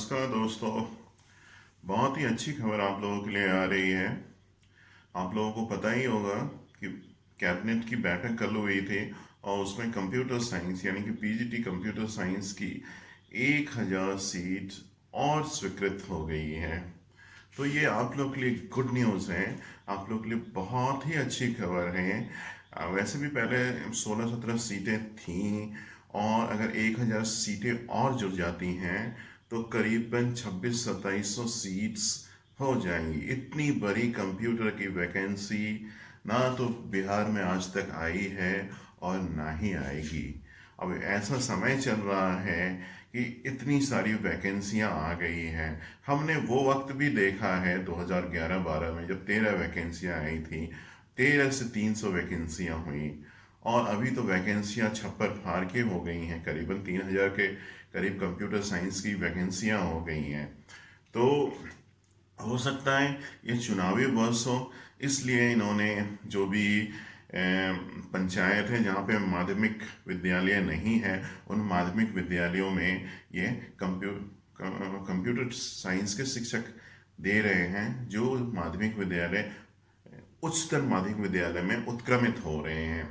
नमस्कार दोस्तों। बहुत ही अच्छी खबर आप लोगों के लिए आ रही है। आप लोगों को पता ही होगा कि कैबिनेट की बैठक कल हुई थी और उसमें कंप्यूटर साइंस यानी कि पीजीटी कंप्यूटर साइंस की 1000 सीट और स्वीकृत हो गई है। तो ये आप लोग के लिए गुड न्यूज़ है, आप लोग के लिए बहुत ही अच्छी खबर है। वैसे भी पहले 16-17 सीटें थीं और अगर 1000 सीटें और जुड़ जाती हैं तो करीबन 26-2700 सीट्स हो जाएंगी। इतनी बड़ी कंप्यूटर की वैकेंसी ना तो बिहार में आज तक आई है और ना ही आएगी। अब ऐसा समय चल रहा है कि इतनी सारी वैकेंसियां आ गई हैं। हमने वो वक्त भी देखा है 2011-12 में जब 13 वैकेंसियां आई थी, 13 से 300 वैकेंसियां हुई और अभी तो वैकेंसियां छप्पर फाड़ के हो गई हैं। करीबन 3000 के करीब कंप्यूटर साइंस की वैकेंसियां हो गई हैं। तो हो सकता है ये चुनावी वर्ष हो, इसलिए इन्होंने जो भी पंचायत है जहाँ पे माध्यमिक विद्यालय नहीं है उन माध्यमिक विद्यालयों में ये कंप्यूटर साइंस के शिक्षक दे रहे हैं, जो माध्यमिक विद्यालय उच्चतर माध्यमिक विद्यालय में उत्क्रमित हो रहे हैं।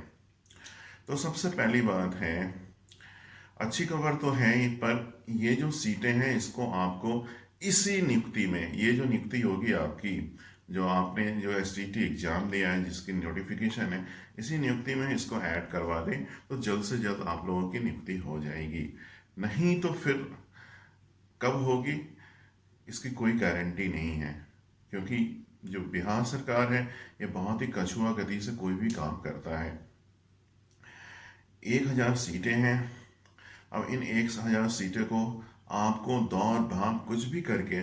तो सबसे पहली बात है, अच्छी खबर तो है ही, पर ये जो सीटें हैं इसको आपको इसी नियुक्ति में, ये जो नियुक्ति होगी आपकी, जो आपने जो एसटीटी एग्जाम दिया है जिसकी नोटिफिकेशन है, इसी नियुक्ति में इसको ऐड करवा दें तो जल्द से जल्द आप लोगों की नियुक्ति हो जाएगी। नहीं तो फिर कब होगी इसकी कोई गारंटी नहीं है, क्योंकि जो बिहार सरकार है ये बहुत ही कछुआ गति से कोई भी काम करता है। 1000 सीटें हैं। अब इन 1000 सीटें को आपको दौड़ भाग कुछ भी करके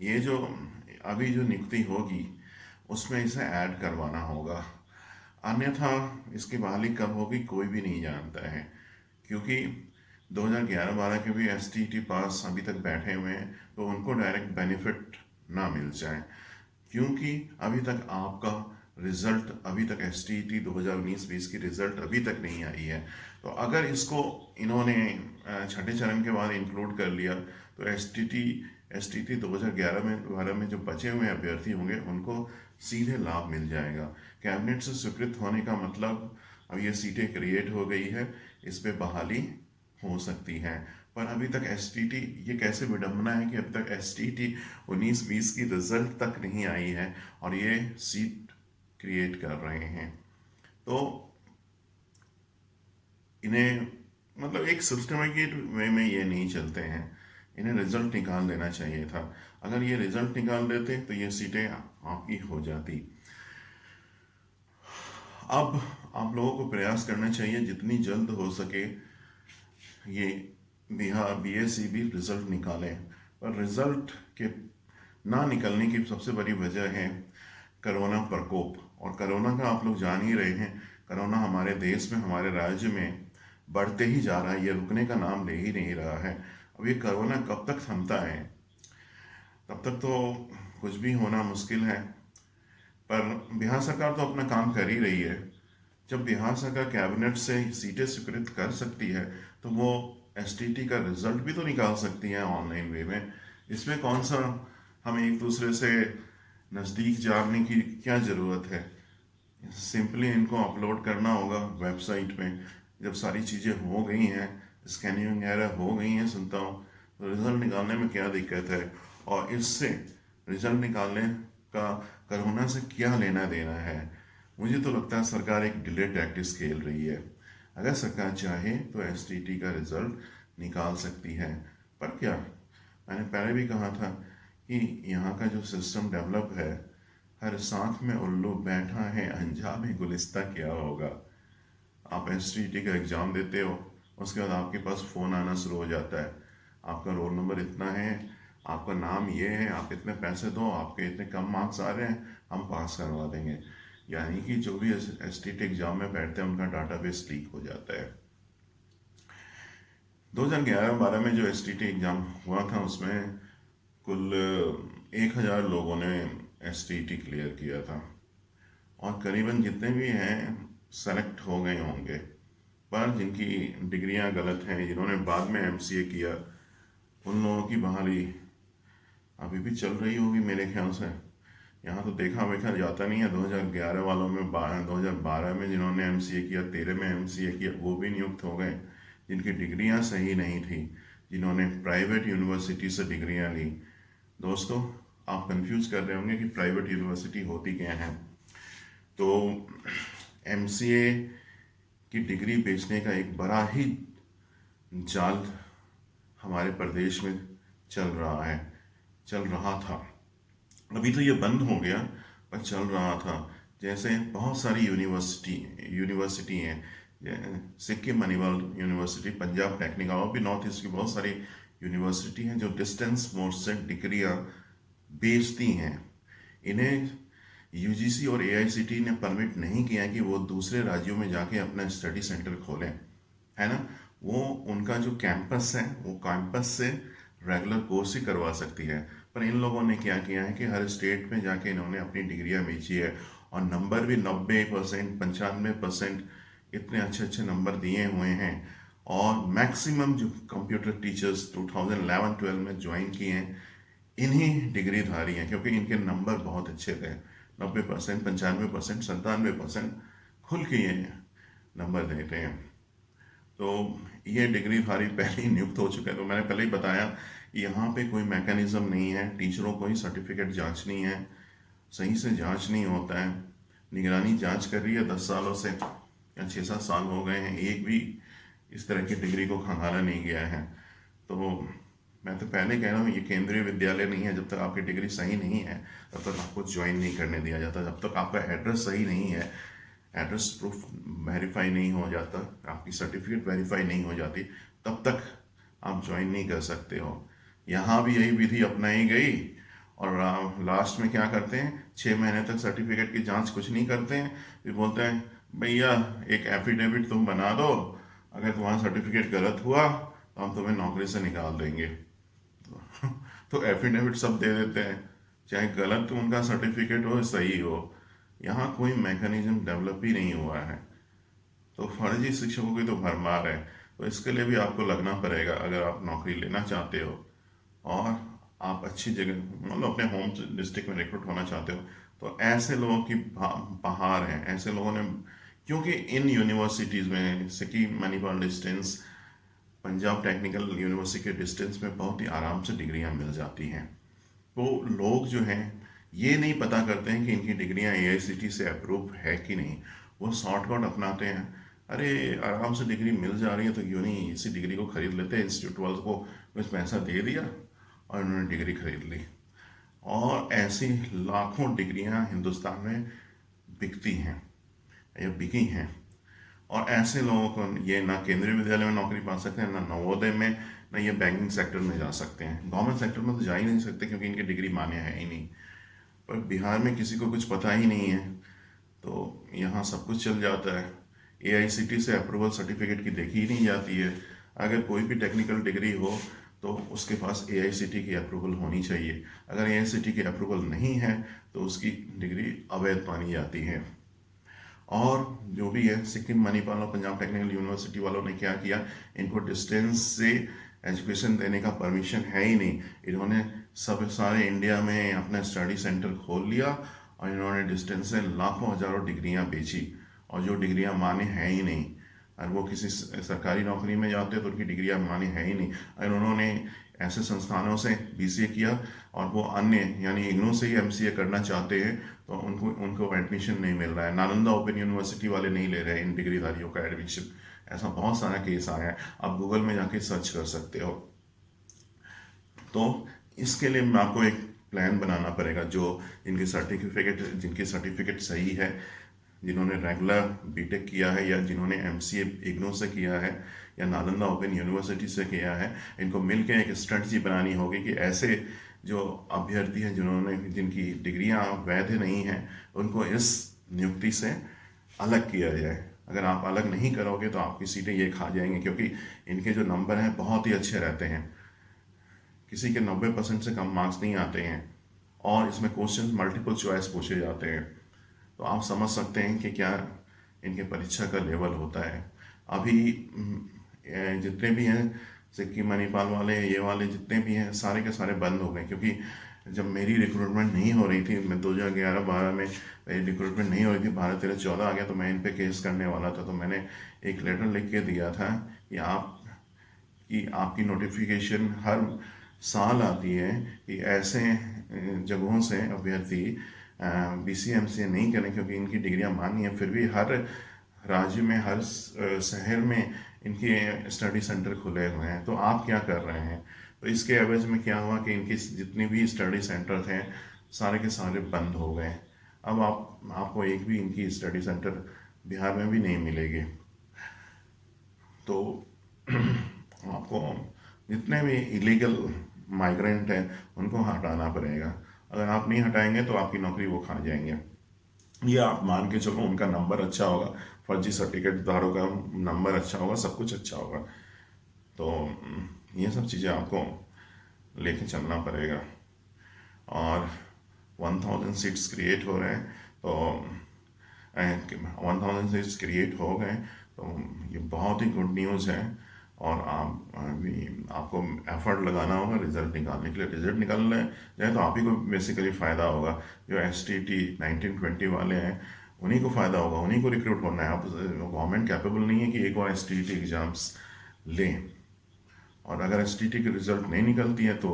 ये जो अभी जो नियुक्ति होगी उसमें इसे ऐड करवाना होगा, अन्यथा इसकी बहाली कब होगी कोई भी नहीं जानता है। क्योंकि 2011-12 के भी एसटीटी पास अभी तक बैठे हुए हैं तो उनको डायरेक्ट बेनिफिट ना मिल जाए, क्योंकि अभी तक आपका रिजल्ट, अभी तक एसटीटी 2019-20 की रिजल्ट अभी तक नहीं आई है। तो अगर इसको इन्होंने छठे चरण के बाद इंक्लूड कर लिया तो एसटीटी 2011-12 में जो बचे हुए अभ्यर्थी होंगे उनको सीधे लाभ मिल जाएगा। कैबिनेट से स्वीकृत होने का मतलब अब ये सीटें क्रिएट हो गई है, इस पे बहाली हो सकती है। पर अभी तक एसटीटी, ये कैसे विडंबना है कि अभी तक एसटीटी 19-20 की रिजल्ट तक नहीं आई है और ये सीट क्रिएट कर रहे हैं। तो इन्हें मतलब एक सिस्टमेटिक वे में ये नहीं चलते हैं, इन्हें रिजल्ट निकाल देना चाहिए था। अगर ये रिजल्ट निकाल देते तो ये सीटें आपकी हो जाती। अब आप लोगों को प्रयास करना चाहिए जितनी जल्द हो सके ये बिहार बीएसई भी रिजल्ट निकालें। पर रिजल्ट के ना निकलने की सबसे बड़ी वजह है कोरोना प्रकोप, और कोरोना का आप लोग जान ही रहे हैं। कोरोना हमारे देश में, हमारे राज्य में बढ़ते ही जा रहा है, ये रुकने का नाम ले ही नहीं रहा है। अब ये कोरोना कब तक थमता है, तब तक तो कुछ भी होना मुश्किल है। पर बिहार सरकार तो अपना काम कर ही रही है। जब बिहार सरकार कैबिनेट से सीटें स्वीकृत कर सकती है तो वो एसटीटी का रिजल्ट भी तो निकाल सकती है ऑनलाइन वे में। इसमें कौन सा हम एक दूसरे से नज़दीक जाने की क्या ज़रूरत है। सिंपली इनको अपलोड करना होगा वेबसाइट में। जब सारी चीज़ें हो गई हैं, स्कैनिंग वगैरह हो गई हैं सुनता हूँ, तो रिजल्ट निकालने में क्या दिक्कत है। और इससे रिजल्ट निकालने का कोरोना से क्या लेना देना है। मुझे तो लगता है सरकार एक डिले टैक्टिस खेल रही है। अगर सरकार चाहे तो एसटीटी का रिजल्ट निकाल सकती है, पर क्या, मैंने पहले भी कहा था कि यहाँ का जो सिस्टम डेवलप है, हर सांख में उल्लू बैठा है, अंजाम में गुलिस्ता क्या होगा। आप एसटीटी का एग्ज़ाम देते हो, उसके बाद आपके पास फ़ोन आना शुरू हो जाता है, आपका रोल नंबर इतना है, आपका नाम ये है, आप इतने पैसे दो, आपके इतने कम मार्क्स आ रहे हैं, हम पास करवा देंगे। यानी कि जो भी एसटीटी एग्ज़ाम में बैठते हैं उनका डाटाबेस लीक हो जाता है। 2011-12 में जो एसटीटी एग्ज़ाम हुआ था उसमें कुल 1000 लोगों ने एसटीटी क्लियर किया था और करीबन जितने भी हैं सेलेक्ट हो गए होंगे। पर जिनकी डिग्रियां गलत हैं, जिन्होंने बाद में एमसीए किया, उन लोगों की बहाली अभी भी चल रही होगी मेरे ख्याल से। यहाँ तो देखा वेखा जाता नहीं है। 2011 वालों में 2012 में जिन्होंने एमसीए किया, 13 में एमसीए किया, वो भी नियुक्त हो गए जिनकी डिग्रियाँ सही नहीं थी, जिन्होंने प्राइवेट यूनिवर्सिटी से डिग्रियाँ ली। दोस्तों, आप कंफ्यूज कर रहे होंगे कि प्राइवेट यूनिवर्सिटी होती क्या है। तो एमसीए की डिग्री बेचने का एक बड़ा ही जाल हमारे प्रदेश में चल रहा था। अभी तो ये बंद हो गया, पर चल रहा था। जैसे बहुत सारी यूनिवर्सिटी हैं, सिक्किम मणिपाल यूनिवर्सिटी, पंजाब टेक्निकल, और भी नॉर्थ ईस्ट की बहुत सारी यूनिवर्सिटी हैं जो डिस्टेंस मोड से डिग्रियां बेचती हैं। इन्हें यूजीसी और एआईसीटी ने परमिट नहीं किया कि वो दूसरे राज्यों में जाके अपना स्टडी सेंटर खोलें, है ना। वो उनका जो कैंपस है, वो कैंपस से रेगुलर कोर्स ही करवा सकती है। पर इन लोगों ने क्या किया है कि हर स्टेट में जाके इन्होंने अपनी डिग्रियां बेची है, और नंबर भी 90%, 95%, इतने अच्छे अच्छे नंबर दिए हुए हैं। और मैक्सिमम जो कंप्यूटर टीचर्स 2011-12 में ज्वाइन किए हैं, इन्हीं डिग्रीधारी हैं, क्योंकि इनके नंबर बहुत अच्छे थे। 90%, 95%, 97% खुल के ये नंबर देते हैं। तो ये डिग्रीधारी पहले ही नियुक्त हो चुके हैं। तो मैंने पहले ही बताया, यहाँ पे कोई मैकेनिज्म नहीं है, टीचरों को ही सर्टिफिकेट जांचनी है, सही से जांच नहीं होता है। निगरानी जांच कर रही है 10 सालों से, या 6-7 साल हो गए हैं, एक भी इस तरह की डिग्री को खंगाला नहीं गया है। तो मैं तो पहले कह रहा हूँ, ये केंद्रीय विद्यालय नहीं है। जब तक आपकी डिग्री सही नहीं है, तब तक आपको ज्वाइन नहीं करने दिया जाता। जब तक आपका एड्रेस सही नहीं है, एड्रेस प्रूफ वेरीफाई नहीं हो जाता, आपकी सर्टिफिकेट वेरीफाई नहीं हो जाती, तब तक आप ज्वाइन नहीं कर सकते हो। यहाँ भी यही विधि अपनाई गई, और लास्ट में क्या करते हैं, 6 महीने तक सर्टिफिकेट की जांच कुछ नहीं करते हैं। फिर बोलते हैं, भैया एक एफिडेविट तुम बना दो, अगर तुम्हारा सर्टिफिकेट गलत हुआ तो हम तुम्हें नौकरी से निकाल देंगे। तो एफिडेविट सब दे देते हैं, चाहे गलत उनका सर्टिफिकेट हो सही हो। यहाँ कोई मैकेनिज्म डेवलप ही नहीं हुआ है। तो फर्जी शिक्षकों की तो भरमार है। तो इसके लिए भी आपको लगना पड़ेगा, अगर आप नौकरी लेना चाहते हो और आप अच्छी जगह, मतलब अपने होम डिस्ट्रिक्ट में रिक्रूट होना चाहते हो, तो ऐसे लोगों की बहार है। ऐसे लोगों ने, क्योंकि इन यूनिवर्सिटीज़ में Sikkim Manipal distance, Punjab technical university के डिस्टेंस में बहुत ही आराम से डिग्रियां मिल जाती हैं। तो लोग जो हैं, ये नहीं पता करते हैं कि इनकी डिग्रियां एआईसीटी से अप्रूव है कि नहीं। वो शॉर्टकट अपनाते हैं, अरे आराम से डिग्री मिल जा रही है तो क्यों नहीं इसी डिग्री को खरीद लेते हैं। इंस्टीट्यूट वालों को बस पैसा दे दिया और उन्होंने डिग्री खरीद ली। और ऐसी लाखों डिग्रियां हिंदुस्तान में बिकती हैं या बिकी हैं। और ऐसे लोगों को ये ना केंद्रीय विद्यालय में नौकरी पा सकते हैं, ना नवोदय में, ना ये बैंकिंग सेक्टर में जा सकते हैं। गवर्नमेंट सेक्टर में तो जा ही नहीं सकते, क्योंकि इनकी डिग्री मान्य है ही नहीं। पर बिहार में किसी को कुछ पता ही नहीं है, तो यहाँ सब कुछ चल जाता है। एआईसीटी से अप्रूवल सर्टिफिकेट की देखी ही नहीं जाती है। अगर कोई भी टेक्निकल डिग्री हो तो उसके पास एआईसीटी की अप्रूवल होनी चाहिए। अगर एआईसीटी की अप्रूवल नहीं है तो उसकी डिग्री अवैध मानी जाती है। और जो भी है, सिक्किम मणिपाल और पंजाब टेक्निकल यूनिवर्सिटी वालों ने क्या किया, इनको डिस्टेंस से एजुकेशन देने का परमिशन है ही नहीं। इन्होंने सब सारे इंडिया में अपना स्टडी सेंटर खोल लिया, और इन्होंने डिस्टेंस से लाखों हजारों डिग्रियां बेची, और जो डिग्रियां मान्य है ही नहीं। और वो किसी सरकारी नौकरी में जाते तो उनकी डिग्रियां मान्य है ही नहीं। और उन्होंने ऐसे संस्थानों से बीसीए किया, और वो अन्य यानी इग्नू से ही एमसीए करना चाहते हैं, तो उनको उनको एडमिशन नहीं मिल रहा है। नालंदा ओपन यूनिवर्सिटी वाले नहीं ले रहे हैं इन डिग्रीधारियों का एडमिशन। ऐसा बहुत सारा केस आया है, आप गूगल में जाके सर्च कर सकते हो। तो इसके लिए मैं आपको एक प्लान बनाना पड़ेगा, जो जिनकी सर्टिफिकेट सही है, जिन्होंने रेगुलर बीटेक किया है, या जिन्होंने एमसीए इग्नू से किया है, या नालंदा ओपन यूनिवर्सिटी से किया है। इनको मिलकर एक स्ट्रेटजी बनानी होगी कि ऐसे जो अभ्यर्थी हैं जिनकी डिग्रियां वैध नहीं हैं, उनको इस नियुक्ति से अलग किया जाए। अगर आप अलग नहीं करोगे तो आपकी सीटें ये खा जाएंगी, क्योंकि इनके जो नंबर हैं बहुत ही अच्छे रहते हैं। किसी के 90% से कम मार्क्स नहीं आते हैं, और इसमें क्वेश्चन मल्टीपल चॉइस पूछे जाते हैं। तो आप समझ सकते हैं कि क्या इनके परीक्षा का लेवल होता है। अभी जितने भी हैं सिक्किम मणिपाल वाले, ये वाले जितने भी हैं, सारे के सारे बंद हो गए, क्योंकि जब मेरी रिक्रूटमेंट नहीं हो रही थी, मैं 2011-12 में मेरी रिक्रूटमेंट नहीं हो रही थी, 12-13-14 आ गया तो मैं इन पे केस करने वाला था। तो मैंने एक लेटर लिख के दिया था कि आपकी नोटिफिकेशन हर साल आती है कि ऐसे जगहों से अभ्यर्थी BCMC नहीं करें, क्योंकि इनकी डिग्रियां मान्य हैं, फिर भी हर राज्य में, हर शहर में इनके स्टडी सेंटर खुले हुए हैं। तो आप क्या कर रहे हैं? तो इसके एवज में क्या हुआ कि इनके जितने भी स्टडी सेंटर थे सारे के सारे बंद हो गए। अब आपको एक भी इनकी स्टडी सेंटर बिहार में भी नहीं मिलेगी। तो आपको जितने भी इलीगल माइग्रेंट हैं उनको हटाना पड़ेगा। अगर आप नहीं हटाएंगे तो आपकी नौकरी वो खा जाएंगे। ये आप मान के चलो, उनका नंबर अच्छा होगा, फर्जी सर्टिफिकेट धारों का नंबर अच्छा होगा, सब कुछ अच्छा होगा। तो ये सब चीज़ें आपको लेके चलना पड़ेगा। और 1000 सीट्स क्रिएट हो रहे हैं, तो 1000 सीट्स क्रिएट हो गए तो ये बहुत ही गुड न्यूज़ है। और आप अभी आपको एफर्ट लगाना होगा रिजल्ट निकालने के लिए। रिजल्ट निकाल जाए तो आप ही को बेसिकली फ़ायदा होगा। जो STT 1920 वाले हैं उन्हीं को फ़ायदा होगा, उन्हीं को रिक्रूट होना है। आप गवर्नमेंट कैपेबल नहीं है कि एक और STT एग्ज़ाम्स लें। और अगर STT की रिजल्ट नहीं निकलती है तो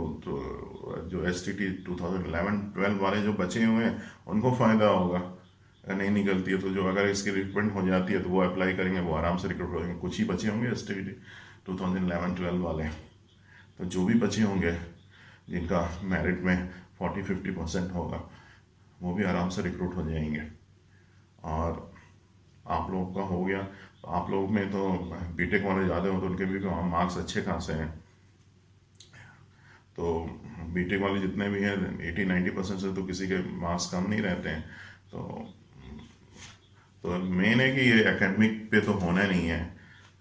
जो STT 2011-12 वाले जो बचे हुए हैं उनको फ़ायदा होगा। अगर नहीं निकलती है तो जो अगर इसकी रिक्रूटमेंट हो जाती है तो वो अप्लाई करेंगे, वो आराम से रिक्रूट होंगे। कुछ ही बचे होंगे STT 2011-12 वाले, तो जो भी बचे होंगे जिनका मेरिट में 40-50% होगा वो भी आराम से रिक्रूट हो जाएंगे। और आप लोगों का हो गया तो आप लोग में तो बीटेक वाले ज़्यादा हो तो उनके भी मार्क्स अच्छे खासे हैं। तो बीटेक वाले जितने भी हैं 80-90% से तो किसी के मार्क्स कम नहीं रहते हैं। तो मेन है कि ये एकेडमिक पे तो होना नहीं है।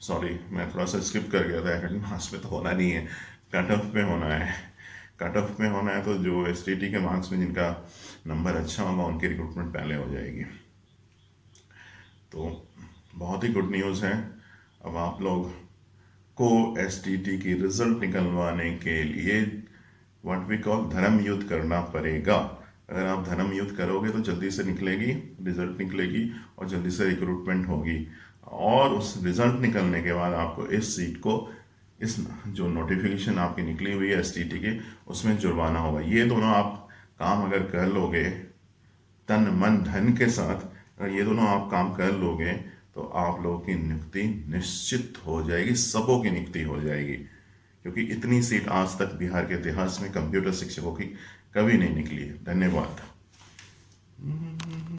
सॉरी, मैं थोड़ा सा स्किप कर गया था। एकेडमिक मार्क्स पे तो होना नहीं है, कट ऑफ पे होना है। कट ऑफ पे होना है तो जो STT के मार्क्स में जिनका नंबर अच्छा होगा उनकी रिक्रूटमेंट पहले हो जाएगी। तो बहुत ही गुड न्यूज़ है। अब आप लोग को STT की रिजल्ट निकलवाने के लिए व्हाट वी कॉल धर्म युद्ध करना पड़ेगा। अगर आप धर्म युद्ध करोगे तो जल्दी से निकलेगी, रिजल्ट निकलेगी और जल्दी से रिक्रूटमेंट होगी। और उस रिजल्ट निकलने के बाद आपको इस सीट को, इस जो नोटिफिकेशन आपकी निकली हुई है STT की, उसमें जुड़वाना होगा। ये दोनों आप काम अगर कर लोगे तन मन धन के साथ, अगर ये दोनों आप काम कर लोगे तो आप लोगों की नियुक्ति निश्चित हो जाएगी, सबों की नियुक्ति हो जाएगी। क्योंकि इतनी सीट आज तक बिहार के इतिहास में कंप्यूटर शिक्षकों की कभी नहीं निकली है। धन्यवाद।